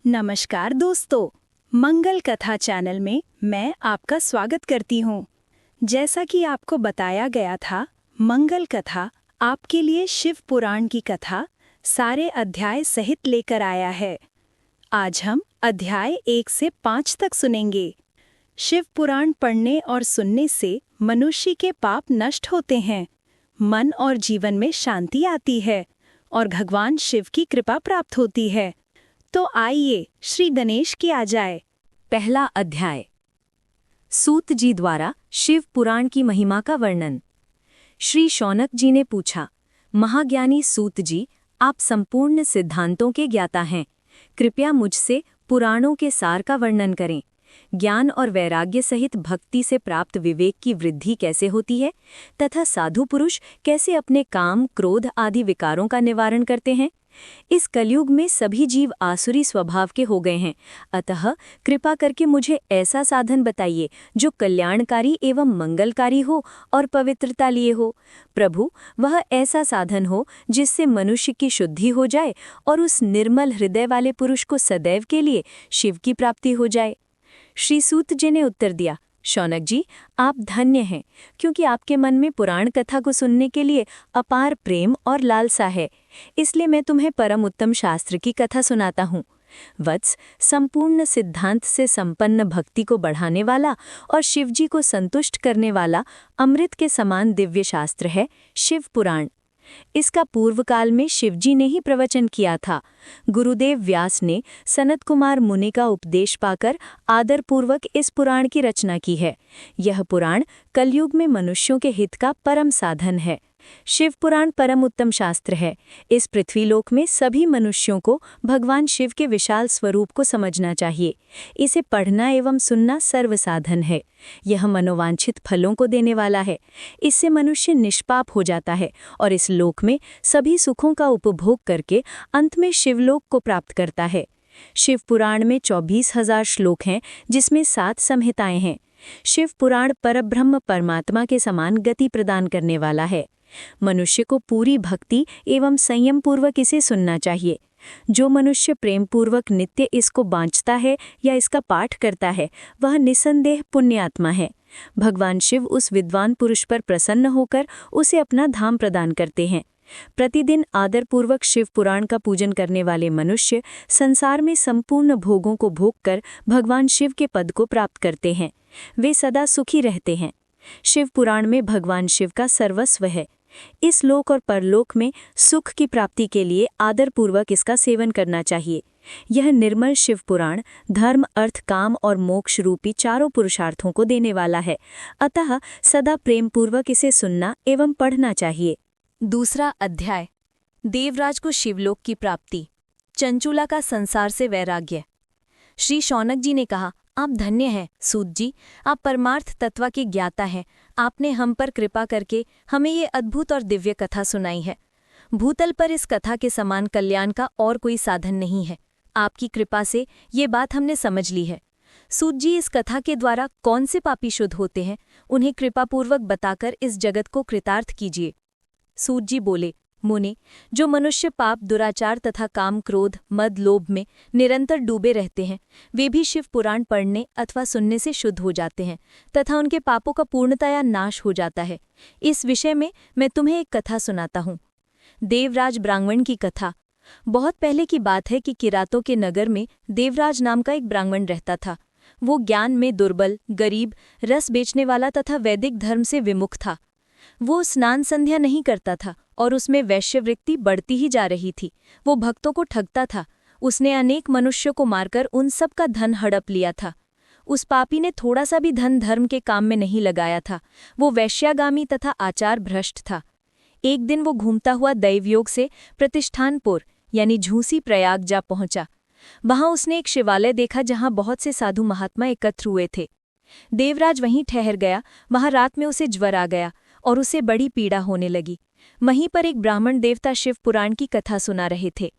नमस्कार दोस्तों, मंगल कथा चैनल में मैं आपका स्वागत करती हूँ। जैसा कि आपको बताया गया था, मंगल कथा आपके लिए शिव पुराण की कथा सारे अध्याय सहित लेकर आया है। आज हम अध्याय 1 से 5 तक सुनेंगे। शिव पुराण पढ़ने और सुनने से मनुष्य के पाप नष्ट होते हैं, मन और जीवन में शांति आती है और भगवान शिव की कृपा प्राप्त होती है। तो आइए श्री गणेश की आ जाए। पहला अध्याय। सूत जी द्वारा शिव पुराण की महिमा का वर्णन। श्री शौनक जी ने पूछा, महाज्ञानी सूत जी, आप संपूर्ण सिद्धांतों के ज्ञाता हैं, कृपया मुझसे पुराणों के सार का वर्णन करें। ज्ञान और वैराग्य सहित भक्ति से प्राप्त विवेक की वृद्धि कैसे होती है तथा साधु पुरुष कैसे अपने काम, क्रोध आदि विकारों का निवारण करते हैं। इस कलयुग में सभी जीव आसुरी स्वभाव के हो गए हैं, अतः कृपा करके मुझे ऐसा साधन बताइए जो कल्याणकारी एवं मंगलकारी हो और पवित्रता लिए हो। प्रभु, वह ऐसा साधन हो जिससे मनुष्य की शुद्धि हो जाए और उस निर्मल हृदय वाले पुरुष को सदैव के लिए शिव की प्राप्ति हो जाए। श्री सूत जी ने उत्तर दिया, शौनक जी, आप धन्य हैं, क्योंकि आपके मन में पुराण कथा को सुनने के लिए अपार प्रेम और लालसा है, इसलिए मैं तुम्हें परम उत्तम शास्त्र की कथा सुनाता हूँ। वत्स, संपूर्ण सिद्धांत से संपन्न भक्ति को बढ़ाने वाला और शिवजी को संतुष्ट करने वाला अमृत के समान दिव्य शास्त्र है शिव पुराण। इसका पूर्व काल में शिवजी ने ही प्रवचन किया था। गुरुदेव व्यास ने सनत कुमार मुनि का उपदेश पाकर आदरपूर्वक इस पुराण की रचना की है। यह पुराण कलयुग में मनुष्यों के हित का परम साधन है। शिव पुराण परम उत्तम शास्त्र है। इस पृथ्वीलोक में सभी मनुष्यों को भगवान शिव के विशाल स्वरूप को समझना चाहिए। इसे पढ़ना एवं सुनना सर्वसाधन है। यह मनोवांछित फलों को देने वाला है। इससे मनुष्य निष्पाप हो जाता है और इस लोक में सभी सुखों का उपभोग करके अंत में शिवलोक को प्राप्त करता है। शिव पुराण में 24,000 श्लोक हैं, जिसमें 7 संहिताएं हैं। शिव पुराण परब्रह्म परमात्मा के समान गति प्रदान करने वाला है। मनुष्य को पूरी भक्ति एवं संयम पूर्वक इसे सुनना चाहिए। जो मनुष्य प्रेम पूर्वक नित्य इसको बांचता है या इसका पाठ करता है, वह निसंदेह पुण्यात्मा है। भगवान शिव उस विद्वान पुरुष पर प्रसन्न होकर उसे अपना धाम प्रदान करते हैं। प्रतिदिन आदरपूर्वक शिव पुराण का पूजन करने वाले मनुष्य संसार में संपूर्ण भोगों को भोगकर भगवान शिव के पद को प्राप्त करते हैं। वे सदा सुखी रहते हैं। शिव पुराण में भगवान शिव का सर्वस्व है। इस लोक और परलोक में सुख की प्राप्ति के लिए आदरपूर्वक इसका सेवन करना चाहिए। यह निर्मल शिव पुराण धर्म, अर्थ, काम और मोक्ष रूपी चारों पुरुषार्थों को देने वाला है, अतः सदा प्रेम पूर्वक इसे सुनना एवं पढ़ना चाहिए। दूसरा अध्याय। देवराज को शिवलोक की प्राप्ति। चंचूला का संसार से वैराग्य। श्री शौनक जी ने कहा, आप धन्य हैं सूत जी, आप परमार्थ तत्व के ज्ञाता हैं। आपने हम पर कृपा करके हमें ये अद्भुत और दिव्य कथा सुनाई है। भूतल पर इस कथा के समान कल्याण का और कोई साधन नहीं है। आपकी कृपा से ये बात हमने समझ ली है। सूत जी, इस कथा के द्वारा कौन से पापी शुद्ध होते हैं, उन्हें कृपापूर्वक बताकर इस जगत को कृतार्थ कीजिए। सूत जी बोले, मुने, जो मनुष्य पाप, दुराचार तथा काम, क्रोध, मद, लोभ में निरंतर डूबे रहते हैं, वे भी शिव पुराण पढ़ने अथवा सुनने से शुद्ध हो जाते हैं तथा उनके पापों का पूर्णतया नाश हो जाता है। इस विषय में मैं तुम्हें एक कथा सुनाता हूँ। देवराज ब्राह्मण की कथा। बहुत पहले की बात है कि किरातों के नगर में देवराज नाम का एक ब्राह्मण रहता था। वो ज्ञान में दुर्बल, गरीब, रस बेचने वाला तथा वैदिक धर्म से विमुख था। वो स्नान संध्या नहीं करता था और उसमें वैश्यवृत्ति बढ़ती ही जा रही थी। वो भक्तों को ठगता था। उसने अनेक मनुष्यों को मारकर उन सब का धन हड़प लिया था। उस पापी ने थोड़ा सा भी धन धर्म के काम में नहीं लगाया था। वो वैश्यागामी तथा आचार भ्रष्ट था। एक दिन वो घूमता हुआ दैवयोग से प्रतिष्ठानपुर यानी झूसी प्रयाग जा पहुंचा। वहां उसने एक शिवालय देखा जहां बहुत से साधु महात्मा एकत्र हुए थे। देवराज वहीं ठहर गया। वहां रात में उसे ज्वर आ गया और उसे बड़ी पीड़ा होने लगी। वहीं पर एक ब्राह्मण देवता शिव पुराण की कथा सुना रहे थे।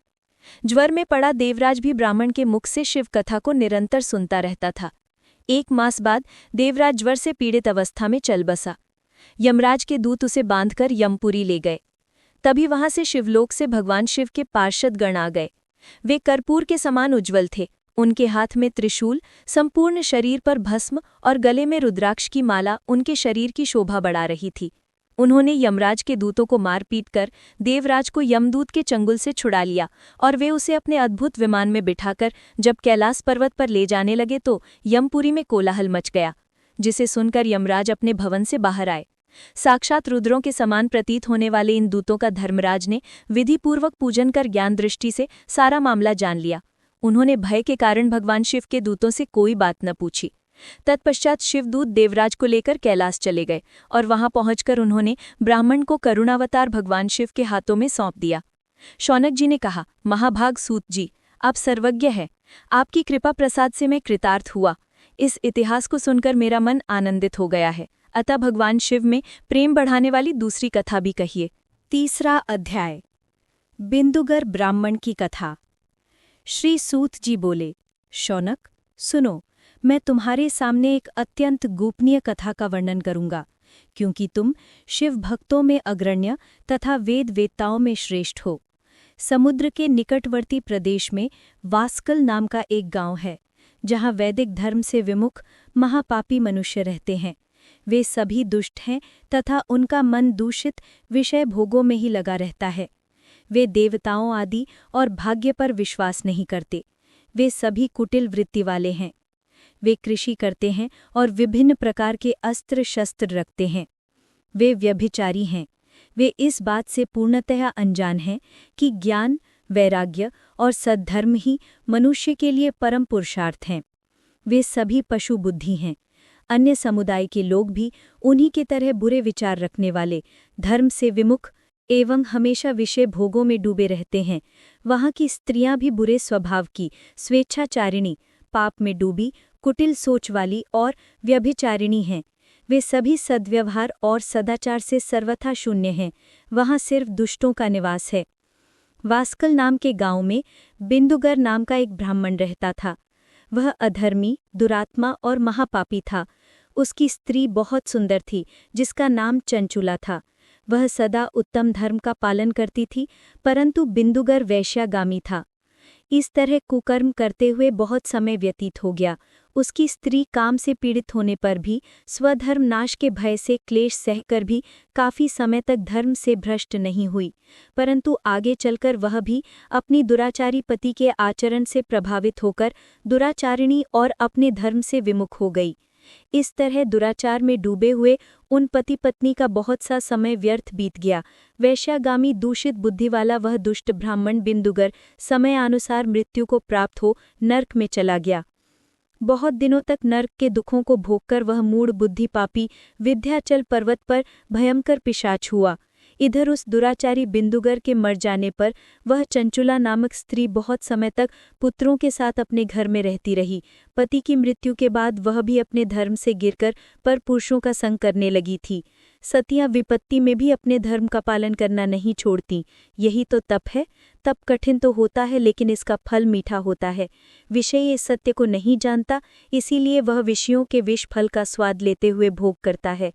ज्वर में पड़ा देवराज भी ब्राह्मण के मुख से शिव कथा को निरंतर सुनता रहता था। 1 मास बाद देवराज ज्वर से पीड़ित अवस्था में चल बसा। यमराज के दूत उसे बांधकर यमपुरी ले गए। तभी वहां से शिवलोक से भगवान शिव के पार्षद गण आ गए। वे कर्पूर के समान उज्ज्वल थे। उनके हाथ में त्रिशूल, संपूर्ण शरीर पर भस्म और गले में रुद्राक्ष की माला उनके शरीर की शोभा बढ़ा रही थी। उन्होंने यमराज के दूतों को मार पीट कर देवराज को यमदूत के चंगुल से छुड़ा लिया और वे उसे अपने अद्भुत विमान में बिठाकर जब कैलाश पर्वत पर ले जाने लगे तो यमपुरी में कोलाहल मच गया, जिसे सुनकर यमराज अपने भवन से बाहर आए। साक्षात रुद्रों के समान प्रतीत होने वाले इन दूतों का धर्मराज ने विधिपूर्वक पूजन कर ज्ञान दृष्टि से सारा मामला जान लिया। उन्होंने भय के कारण भगवान शिव के दूतों से कोई बात न पूछी। तत्पश्चात शिवदूत देवराज को लेकर कैलाश चले गए और वहां पहुंचकर उन्होंने ब्राह्मण को करुणावतार भगवान शिव के हाथों में सौंप दिया। शौनक जी ने कहा, महाभाग सूत जी, आप सर्वज्ञ हैं। आपकी कृपा प्रसाद से मैं कृतार्थ हुआ। इस इतिहास को सुनकर मेरा मन आनंदित हो गया है, अतः भगवान शिव में प्रेम बढ़ाने वाली दूसरी कथा भी कहिए। तीसरा अध्याय, बिंदुगर ब्राह्मण की कथा। श्री सूत जी बोले, शौनक सुनो, मैं तुम्हारे सामने एक अत्यंत गोपनीय कथा का वर्णन करूंगा, क्योंकि तुम शिव भक्तों में अग्रण्य तथा वेद वेत्ताओं में श्रेष्ठ हो। समुद्र के निकटवर्ती प्रदेश में वास्कल नाम का एक गांव है, जहां वैदिक धर्म से विमुख महापापी मनुष्य रहते हैं। वे सभी दुष्ट हैं तथा उनका मन दूषित विषय भोगों में ही लगा रहता है। वे देवताओं आदि और भाग्य पर विश्वास नहीं करते। वे सभी कुटिल वृत्ति वाले हैं। वे कृषि करते हैं और विभिन्न प्रकार के अस्त्र शस्त्र रखते हैं। वे व्यभिचारी हैं। वे इस बात से पूर्णतः अनजान हैं कि ज्ञान, वैराग्य और सद्धर्म ही मनुष्य के लिए परम पुरुषार्थ हैं। वे सभी पशु बुद्धि हैं। अन्य समुदाय के लोग भी उन्हीं की तरह बुरे विचार रखने वाले, धर्म से विमुख एवं हमेशा विषय भोगों में डूबे रहते हैं। वहाँ की स्त्रियां भी बुरे स्वभाव की, स्वेच्छाचारिणी, पाप में डूबी, कुटिल सोच वाली और व्यभिचारिणी हैं। वे सभी सद्व्यवहार और सदाचार से सर्वथा शून्य हैं। वहाँ सिर्फ दुष्टों का निवास है। वास्कल नाम के गांव में बिंदुगर नाम का एक ब्राह्मण रहता था। वह अधर्मी, दुरात्मा और महापापी था। उसकी स्त्री बहुत सुंदर थी, जिसका नाम चंचुला था। वह सदा उत्तम धर्म का पालन करती थी, परंतु बिंदुगर वैश्यागामी था। इस तरह कुकर्म करते हुए बहुत समय व्यतीत हो गया। उसकी स्त्री काम से पीड़ित होने पर भी, स्वधर्म नाश के भय से क्लेश सहकर भी काफी समय तक धर्म से भ्रष्ट नहीं हुई, परंतु आगे चलकर वह भी अपनी दुराचारी पति के आचरण से प्रभावित होकर दुराचारिणी और अपने धर्म से विमुख हो गई। इस तरह दुराचार में डूबे हुए उन पति पत्नी का बहुत सा समय व्यर्थ बीत गया। वैश्यागामी दूषित बुद्धि वाला वह दुष्ट ब्राह्मण बिंदुगर समयानुसार मृत्यु को प्राप्त हो नर्क में चला गया। बहुत दिनों तक नर्क के दुखों को भोगकर वह मूढ़ बुद्धि पापी विंध्याचल पर्वत पर भयंकर पिशाच हुआ। इधर उस दुराचारी बिंदुगर के मर जाने पर वह चंचुला नामक स्त्री बहुत समय तक पुत्रों के साथ अपने घर में रहती रही। पति की मृत्यु के बाद वह भी अपने धर्म से गिरकर परपुरुषों का संग करने लगी थी। सतियां विपत्ति में भी अपने धर्म का पालन करना नहीं छोड़ती। यही तो तप है। तप कठिन तो होता है, लेकिन इसका फल मीठा होता है। विषय इस सत्य को नहीं जानता, इसीलिए वह विषयों के विष फल का स्वाद लेते हुए भोग करता है।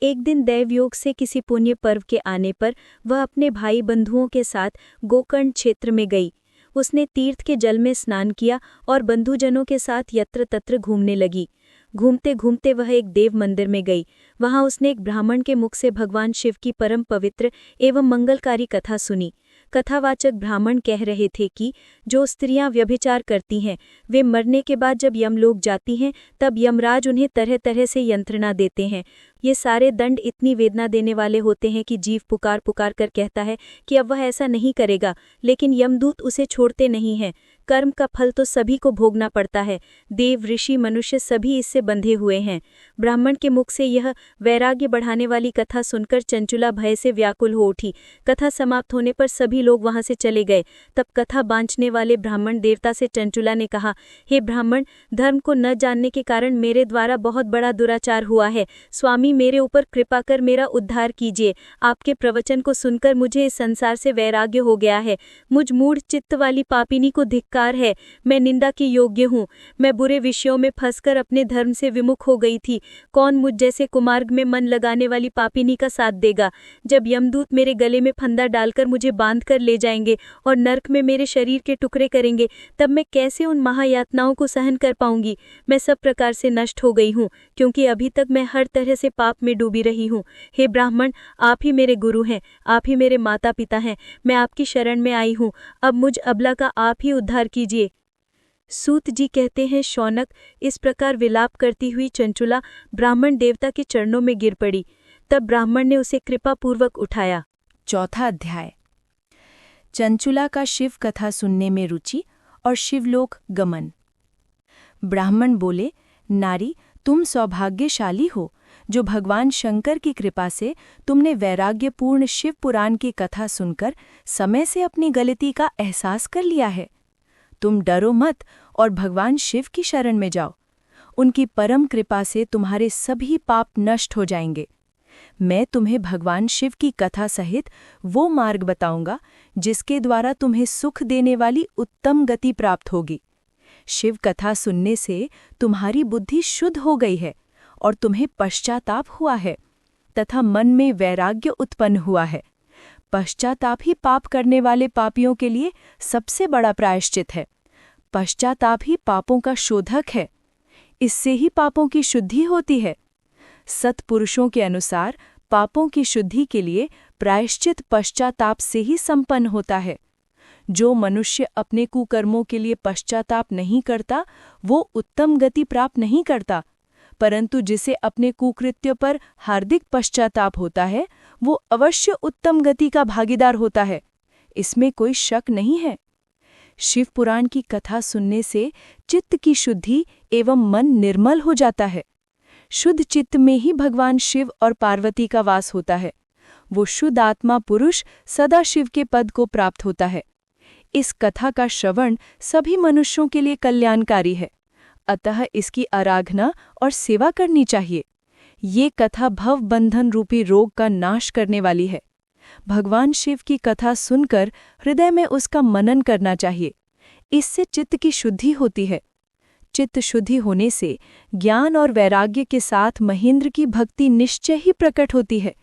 एक दिन दैवयोग से किसी पुण्य पर्व के आने पर वह अपने भाई बंधुओं के साथ गोकर्ण क्षेत्र में गई। उसने तीर्थ के जल में स्नान किया और बंधुजनों के साथ यत्र तत्र घूमने लगी। घूमते घूमते वह एक देव मंदिर में गई। वहां उसने एक ब्राह्मण के मुख से भगवान शिव की परम पवित्र एवं मंगलकारी कथा सुनी। कथावाचक ब्राह्मण कह रहे थे कि जो स्त्रियां व्यभिचार करती हैं, वे मरने के बाद जब यमलोक जाती हैं, तब यमराज उन्हें तरह तरह से यंत्रणा देते हैं। ये सारे दंड इतनी वेदना देने वाले होते हैं कि जीव पुकार पुकार कर कहता है कि अब वह ऐसा नहीं करेगा, लेकिन यमदूत उसे छोड़ते नहीं हैं। कर्म का फल तो सभी को भोगना पड़ता है। देव, ऋषि, मनुष्य सभी इससे बंधे हुए हैं। ब्राह्मण के मुख से यह वैराग्य बढ़ाने वाली कथा सुनकर चंचुला भय से व्याकुल हो उठी। कथा समाप्त होने पर सभी लोग वहां से चले गए। तब कथा बांचने वाले ब्राह्मण देवता से चंचुला ने कहा, हे ब्राह्मण, धर्म को न जानने के कारण मेरे द्वारा बहुत बड़ा दुराचार हुआ है। स्वामी स्वामी मेरे ऊपर कृपा कर मेरा उद्धार कीजिए। आपके प्रवचन को सुनकर मुझे इस संसार से वैराग्य हो गया है। मुझ मूढ़ चित्त वाली पापिनी को धिक्कार है। मैं निंदा के योग्य हूँ। मैं बुरे विषयों में फंसकर अपने धर्म से विमुख हो गई थी। कौन मुझ जैसे कुमार्ग में मन लगाने वाली पापिनी का साथ देगा? जब यमदूत मेरे गले में फंदा डालकर मुझे बांध कर ले जाएंगे और नर्क में मेरे शरीर के टुकड़े करेंगे, तब मैं कैसे उन महायातनाओं को सहन कर पाऊंगी? मैं सब प्रकार से नष्ट हो गई हूँ, क्योंकि अभी तक मैं हर तरह से पाप में डूबी रही हूँ। हे ब्राह्मण, आप ही मेरे गुरु हैं, आप ही मेरे माता पिता हैं। मैं आपकी शरण में आई हूँ। अब मुझ अबला का आप ही उद्धार कीजिए। सूत जी कहते हैं, शौनक, इस प्रकार विलाप करती हुई चंचुला ब्राह्मण देवता के चरणों में गिर पड़ी। तब ब्राह्मण ने उसे कृपापूर्वक उठाया। चौथा अध्याय। चंचुला का शिव कथा सुनने में रुचि और शिवलोक गमन। ब्राह्मण बोले, नारी, तुम सौभाग्यशाली हो जो भगवान शंकर की कृपा से तुमने वैराग्यपूर्ण शिव पुराण की कथा सुनकर समय से अपनी गलती का एहसास कर लिया है। तुम डरो मत और भगवान शिव की शरण में जाओ। उनकी परम कृपा से तुम्हारे सभी पाप नष्ट हो जाएंगे। मैं तुम्हें भगवान शिव की कथा सहित वो मार्ग बताऊंगा जिसके द्वारा तुम्हें सुख देने वाली उत्तम गति प्राप्त होगी। शिव कथा सुनने से तुम्हारी बुद्धि शुद्ध हो गई है और तुम्हें पश्चाताप हुआ है तथा मन में वैराग्य उत्पन्न हुआ है। पश्चाताप ही पाप करने वाले पापियों के लिए सबसे बड़ा प्रायश्चित है। पश्चाताप ही पापों का शोधक है। इससे ही पापों की शुद्धि होती है। सत्पुरुषों के अनुसार पापों की शुद्धि के लिए प्रायश्चित पश्चाताप से ही संपन्न होता है। जो मनुष्य अपने कुकर्मों के लिए पश्चाताप नहीं करता वो उत्तम गति प्राप्त नहीं करता, परंतु जिसे अपने कुकृत्य पर हार्दिक पश्चाताप होता है वो अवश्य उत्तम गति का भागीदार होता है। इसमें कोई शक नहीं है। शिव पुराण की कथा सुनने से चित्त की शुद्धि एवं मन निर्मल हो जाता है। शुद्ध चित्त में ही भगवान शिव और पार्वती का वास होता है। वो शुद्ध आत्मा पुरुष सदा शिव के पद को प्राप्त होता है। इस कथा का श्रवण सभी मनुष्यों के लिए कल्याणकारी है, अतः इसकी आराधना और सेवा करनी चाहिए। ये कथा भव बंधन रूपी रोग का नाश करने वाली है। भगवान शिव की कथा सुनकर हृदय में उसका मनन करना चाहिए। इससे चित्त की शुद्धि होती है। चित्त शुद्धि होने से ज्ञान और वैराग्य के साथ महेंद्र की भक्ति निश्चय ही प्रकट होती है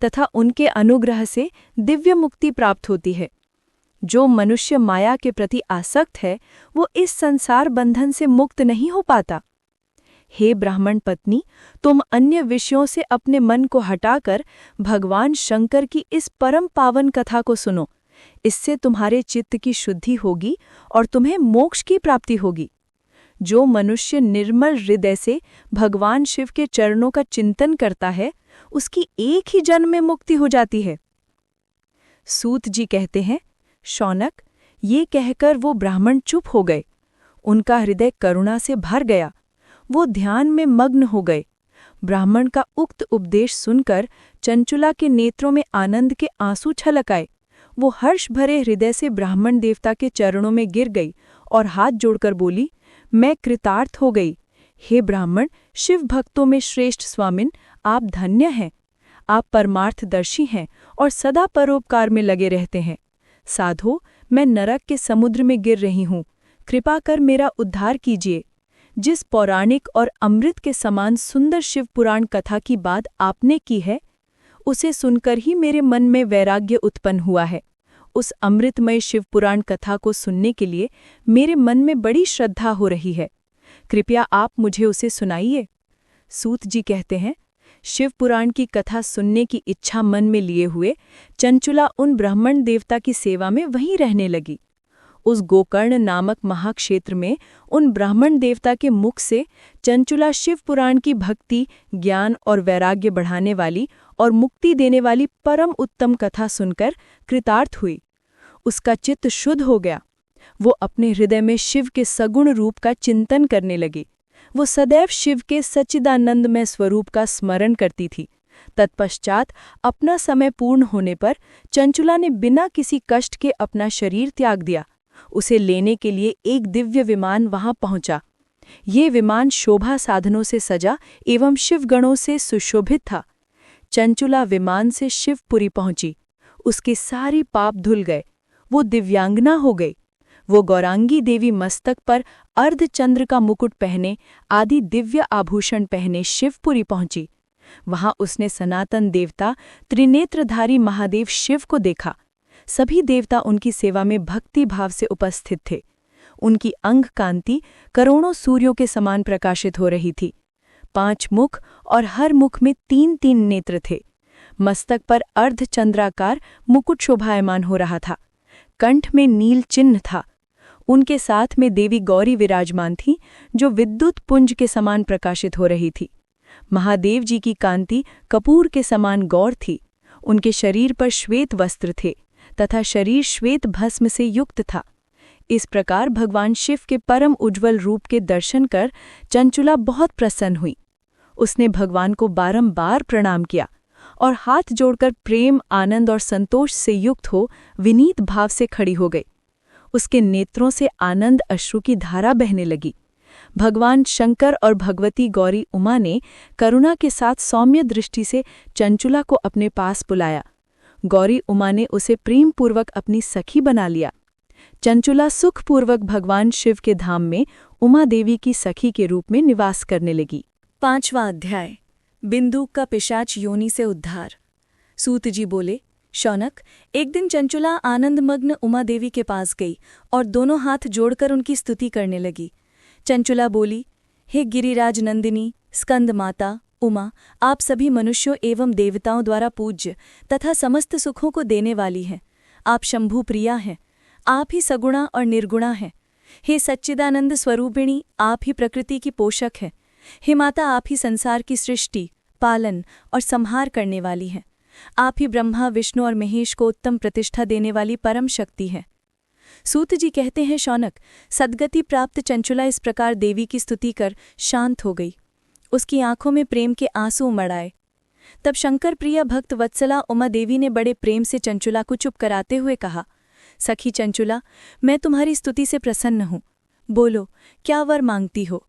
तथा उनके अनुग्रह से दिव्य मुक्ति प्राप्त होती है। जो मनुष्य माया के प्रति आसक्त है वो इस संसार बंधन से मुक्त नहीं हो पाता। हे ब्राह्मण पत्नी, तुम अन्य विषयों से अपने मन को हटाकर भगवान शंकर की इस परम पावन कथा को सुनो। इससे तुम्हारे चित्त की शुद्धि होगी और तुम्हें मोक्ष की प्राप्ति होगी। जो मनुष्य निर्मल हृदय से भगवान शिव के चरणों का चिंतन करता है उसकी एक ही जन्म में मुक्ति हो जाती है। सूत जी कहते हैं, शौनक, ये कहकर वो ब्राह्मण चुप हो गए। उनका हृदय करुणा से भर गया। वो ध्यान में मग्न हो गए। ब्राह्मण का उक्त उपदेश सुनकर चंचुला के नेत्रों में आनंद के आंसू छलक आए। वो हर्ष भरे हृदय से ब्राह्मण देवता के चरणों में गिर गई और हाथ जोड़कर बोली, मैं कृतार्थ हो गई। हे ब्राह्मण, शिव भक्तों में श्रेष्ठ स्वामिन, आप धन्य हैं। आप परमार्थदर्शी हैं और सदा परोपकार में लगे रहते हैं। साधो, मैं नरक के समुद्र में गिर रही हूँ। कृपा कर मेरा उद्धार कीजिए। जिस पौराणिक और अमृत के समान सुंदर शिव पुराण कथा की बात आपने की है, उसे सुनकर ही मेरे मन में वैराग्य उत्पन्न हुआ है। उस अमृतमय शिव पुराण कथा को सुनने के लिए मेरे मन में बड़ी श्रद्धा हो रही है। कृपया आप मुझे उसे सुनाइए। सूत जी कहते हैं, शिव पुराण की कथा सुनने की इच्छा मन में लिए हुए चंचुला उन ब्राह्मण देवता की सेवा में वहीं रहने लगी। उस गोकर्ण नामक महाक्षेत्र में उन ब्राह्मण देवता के मुख से चंचुला शिव पुराण की भक्ति, ज्ञान और वैराग्य बढ़ाने वाली और मुक्ति देने वाली परम उत्तम कथा सुनकर कृतार्थ हुई। उसका चित्त शुद्ध हो गया। वो अपने हृदय में शिव के सगुण रूप का चिंतन करने लगी। वो सदैव शिव के सच्चिदानंदमय स्वरूप का स्मरण करती थी। तत्पश्चात अपना समय पूर्ण होने पर चंचुला ने बिना किसी कष्ट के अपना शरीर त्याग दिया। उसे लेने के लिए एक दिव्य विमान वहां पहुंचा। ये विमान शोभा साधनों से सजा एवं शिवगणों से सुशोभित था। चंचुला विमान से शिवपुरी पहुंची। उसके सारे पाप धुल गए। वो दिव्यांगना हो गई। वो गौरांगी देवी मस्तक पर अर्धचंद्र का मुकुट पहने आदि दिव्य आभूषण पहने शिवपुरी पहुंची। वहां उसने सनातन देवता त्रिनेत्रधारी महादेव शिव को देखा। सभी देवता उनकी सेवा में भक्ति भाव से उपस्थित थे। उनकी अंग कांति करोड़ों सूर्यों के समान प्रकाशित हो रही थी। 5 मुख और हर मुख में 3-3 नेत्र थे। मस्तक पर अर्धचंद्राकार मुकुट शोभायमान हो रहा था। कंठ में नील चिन्ह था। उनके साथ में देवी गौरी विराजमान थी, जो विद्युत पुंज के समान प्रकाशित हो रही थी। महादेव जी की कांति कपूर के समान गौर थी। उनके शरीर पर श्वेत वस्त्र थे तथा शरीर श्वेत भस्म से युक्त था। इस प्रकार भगवान शिव के परम उज्ज्वल रूप के दर्शन कर चंचुला बहुत प्रसन्न हुई। उसने भगवान को बारंबार प्रणाम किया और हाथ जोड़कर प्रेम, आनंद और संतोष से युक्त हो विनीत भाव से खड़ी हो गई। उसके नेत्रों से आनंद अश्रु की धारा बहने लगी। भगवान शंकर और भगवती गौरी उमा ने करुणा के साथ सौम्य दृष्टि से चंचुला को अपने पास बुलाया। गौरी उमा ने उसे प्रेमपूर्वक अपनी सखी बना लिया। चंचुला सुखपूर्वक भगवान शिव के धाम में उमा देवी की सखी के रूप में निवास करने लगी। 5वां अध्याय। बिंदु का पिशाच योनि से उद्धार। सूत जी बोले, शौनक, एक दिन चंचुला आनंदमग्न उमा देवी के पास गई और दोनों हाथ जोड़कर उनकी स्तुति करने लगी। चंचुला बोली, हे गिरिराज नंदिनी, स्कंद माता, उमा, आप सभी मनुष्यों एवं देवताओं द्वारा पूज्य तथा समस्त सुखों को देने वाली हैं। आप शंभु प्रिया हैं। आप ही सगुणा और निर्गुणा हैं। हे सच्चिदानंद स्वरूपिणी, आप ही प्रकृति की पोषक हैं। हे माता, आप ही संसार की सृष्टि, पालन और संहार करने वाली हैं। आप ही ब्रह्मा, विष्णु और महेश को उत्तम प्रतिष्ठा देने वाली परम शक्ति हैं। सूत जी कहते हैं, शौनक, सद्गति प्राप्त चंचुला इस प्रकार देवी की स्तुति कर शांत हो गई। उसकी आंखों में प्रेम के आंसू उमड़ आए। तब शंकर प्रिया भक्त वत्सला उमा देवी ने बड़े प्रेम से चंचुला को चुप कराते हुए कहा, सखी चंचुला, मैं तुम्हारी स्तुति से प्रसन्न हूँ। बोलो, क्या वर मांगती हो?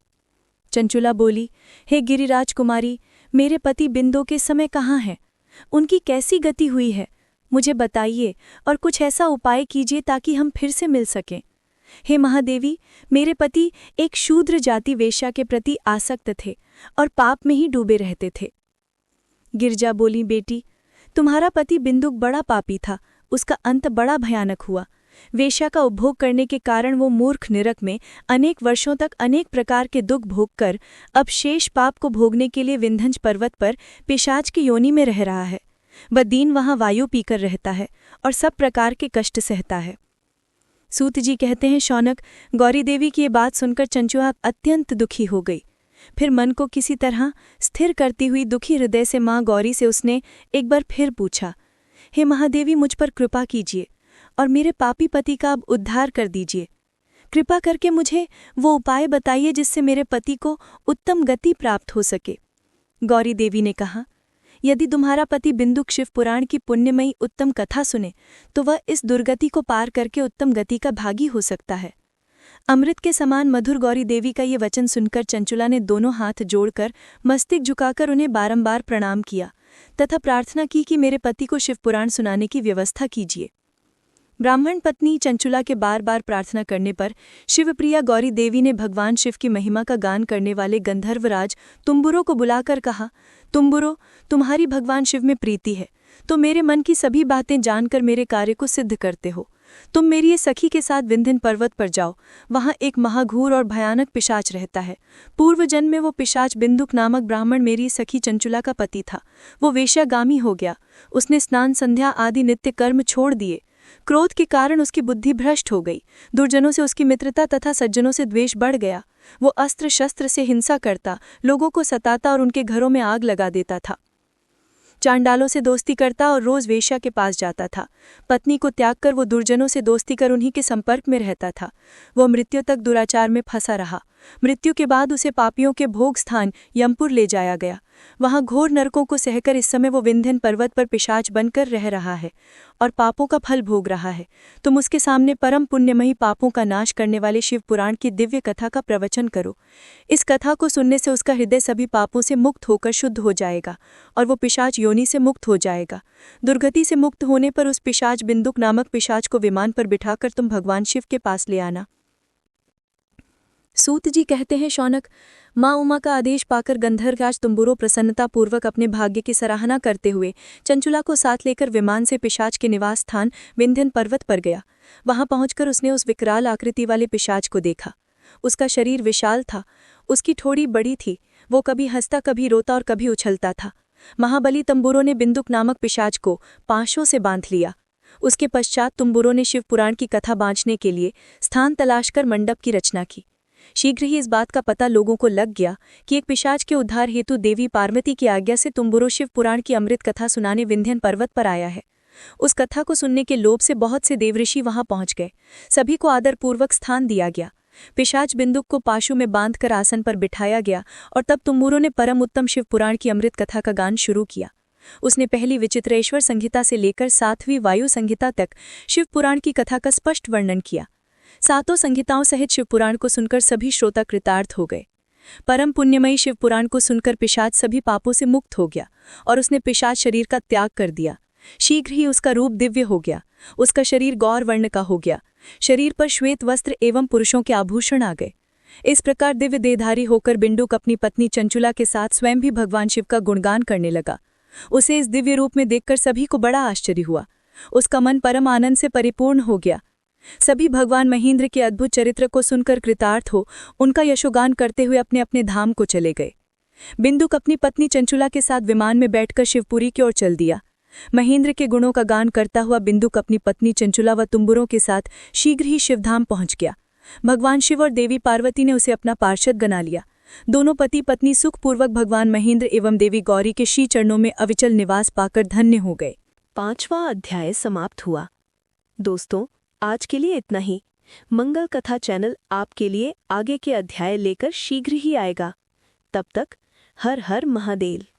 चंचुला बोली, हे गिरिराज कुमारी, मेरे पति बिंदु के समय कहाँ हैं? उनकी कैसी गति हुई है? मुझे बताइए और कुछ ऐसा उपाय कीजिए ताकि हम फिर से मिल सकें। हे महादेवी, मेरे पति एक शूद्र जाति वेश्या के प्रति आसक्त थे और पाप में ही डूबे रहते थे। गिरजा बोली, बेटी, तुम्हारा पति बिंदुक बड़ा पापी था। उसका अंत बड़ा भयानक हुआ। वेश्या का उपभोग करने के कारण वो मूर्ख नरक में अनेक वर्षों तक अनेक प्रकार के दुख भोगकर अब शेष पाप को भोगने के लिए विंध्यंज पर्वत पर पिशाच की योनि में रह रहा है। वह दिन वहां वायु पीकर रहता है और सब प्रकार के कष्ट सहता है। सूत जी कहते हैं, शौनक, गौरी देवी की ये बात सुनकर चंचुला अत्यंत दुखी हो गई। फिर मन को किसी तरह स्थिर करती हुई दुखी हृदय से माँ गौरी से उसने एक बार फिर पूछा, हे महादेवी, मुझ पर कृपा कीजिए और मेरे पापी पति का अब उद्धार कर दीजिए। कृपा करके मुझे वो उपाय बताइए जिससे मेरे पति को उत्तम गति प्राप्त हो सके। गौरी देवी ने कहा, यदि तुम्हारा पति बिंदुक शिव पुराण की पुण्यमयी उत्तम कथा सुने तो वह इस दुर्गति को पार करके उत्तम गति का भागी हो सकता है। अमृत के समान मधुर गौरी देवी का ये वचन सुनकर चंचुला ने दोनों हाथ जोड़कर मस्तिष्क झुकाकर उन्हें बारंबार प्रणाम किया तथा प्रार्थना की कि मेरे पति को शिव पुराण सुनाने की व्यवस्था कीजिए। ब्राह्मण पत्नी चंचुला के बार बार प्रार्थना करने पर शिवप्रिया गौरी देवी ने भगवान शिव की महिमा का गान करने वाले गंधर्वराज तुम्बुरो को बुलाकर कहा, तुम्बुरो, तुम्हारी भगवान शिव में प्रीति है तो मेरे मन की सभी बातें जानकर मेरे कार्य को सिद्ध करते हो। तुम मेरी ये सखी के साथ विंध्यन पर्वत पर जाओ। वहां एक महाघूर और भयानक पिशाच रहता है। पूर्व जन्म में वो पिशाच बिंदुक नामक ब्राह्मण मेरी सखी चंचुला का पति था। वो वेश्यागामी हो गया। उसने स्नान, संध्या आदि नित्य कर्म छोड़ दिए। क्रोध के कारण उसकी बुद्धि भ्रष्ट हो गई। दुर्जनों से उसकी मित्रता तथा सज्जनों से द्वेष बढ़ गया। वो अस्त्र शस्त्र से हिंसा करता, लोगों को सताता और उनके घरों में आग लगा देता था। चांडालों से दोस्ती करता और रोज वेश्या के पास जाता था। पत्नी को त्याग कर वो दुर्जनों से दोस्ती कर उन्हीं के संपर्क में रहता था। वो मृत्यु तक दुराचार में फंसा रहा। मृत्यु के बाद उसे पापियों के भोग स्थान यमपुर ले जाया गया। वहां घोर नरकों को सहकर इस समय वो विंध्यन पर्वत पर पिशाच बनकर रह रहा है और पापों का फल भोग रहा है। तुम उसके सामने परम पुण्यमयी पापों का नाश करने वाले शिव पुराण की दिव्य कथा का प्रवचन करो। इस कथा को सुनने से उसका हृदय सभी पापों से मुक्त होकर शुद्ध हो जाएगा और वो पिशाच योनि से मुक्त हो जाएगा। दुर्गति से मुक्त होने पर उस पिशाच बिंदुक नामक पिशाच को विमान पर बिठाकर तुम भगवान शिव के पास ले आना। सूत जी कहते हैं, शौनक, माँ उमा का आदेश पाकर गंधर्वराज तुम्बुरो प्रसन्नतापूर्वक अपने भाग्य की सराहना करते हुए चंचुला को साथ लेकर विमान से पिशाच के निवास स्थान विंध्यन पर्वत पर गया। वहां पहुंचकर उसने उस विकराल आकृति वाले पिशाच को देखा। उसका शरीर विशाल था, उसकी ठोड़ी बड़ी थी, वो कभी हंसता, कभी रोता और कभी उछलता था। महाबली तंबुरो ने बिंदुक नामक पिशाच को पाशों से बांध लिया। उसके पश्चात तुम्बुरो ने शिव पुराण की कथा बांचने के लिए स्थान तलाशकर मंडप की रचना की। शीघ्र ही इस बात का पता लोगों को लग गया कि एक पिशाच के उद्धार हेतु देवी पार्वती की आज्ञा से तुम्बुरो शिव पुराण की अमृत कथा सुनाने विंध्यन पर्वत पर आया है। उस कथा को सुनने के लोभ से बहुत से देवऋषि वहां पहुंच गए। सभी को आदरपूर्वक स्थान दिया गया। पिशाच बिंदुक को पाशु में बांधकर आसन पर बिठाया गया और तब तुम्बुरो ने परम उत्तम शिव पुराण की अमृत कथा का गान शुरू किया। उसने पहली विचित्रेश्वर संहिता से लेकर 7वीं वायु संहिता तक शिव पुराण की कथा का स्पष्ट वर्णन किया। 7 संहिताओं सहित शिवपुराण को सुनकर सभी श्रोता कृतार्थ हो गए। परम पुण्यमयी शिवपुराण को सुनकर पिशाच सभी पापों से मुक्त हो गया और उसने पिशाच शरीर का त्याग कर दिया। शीघ्र ही उसका रूप दिव्य हो गया। उसका शरीर गौर वर्ण का हो गया। शरीर पर श्वेत वस्त्र एवं पुरुषों के आभूषण आ गए। इस प्रकार दिव्य देहधारी होकर बिंडुक अपनी पत्नी चंचुला के साथ स्वयं भी भगवान शिव का गुणगान करने लगा। उसे इस दिव्य रूप में देखकर सभी को बड़ा आश्चर्य हुआ। उसका मन परम आनंद से परिपूर्ण हो गया। सभी भगवान महेंद्र के अद्भुत चरित्र को सुनकर कृतार्थ हो उनका यशोगान करते हुए अपने अपने धाम को चले गए। बिंदुक अपनी पत्नी चंचुला के साथ विमान में बैठकर शिवपुरी की ओर चल दिया। महेंद्र के गुणों का गान करता हुआ बिंदुक अपनी पत्नी चंचुला व तुम्बुरों के साथ शीघ्र ही शिवधाम पहुंच गया। भगवान शिव और देवी पार्वती ने उसे अपना पार्षद बना लिया। दोनों पति पत्नी सुखपूर्वक भगवान महेंद्र एवं देवी गौरी के श्री चरणों में अविचल निवास पाकर धन्य हो गए। 5वां अध्याय समाप्त हुआ। दोस्तों, आज के लिए इतना ही। मंगल कथा चैनल आपके लिए आगे के अध्याय लेकर शीघ्र ही आएगा। तब तक हर हर महादेव।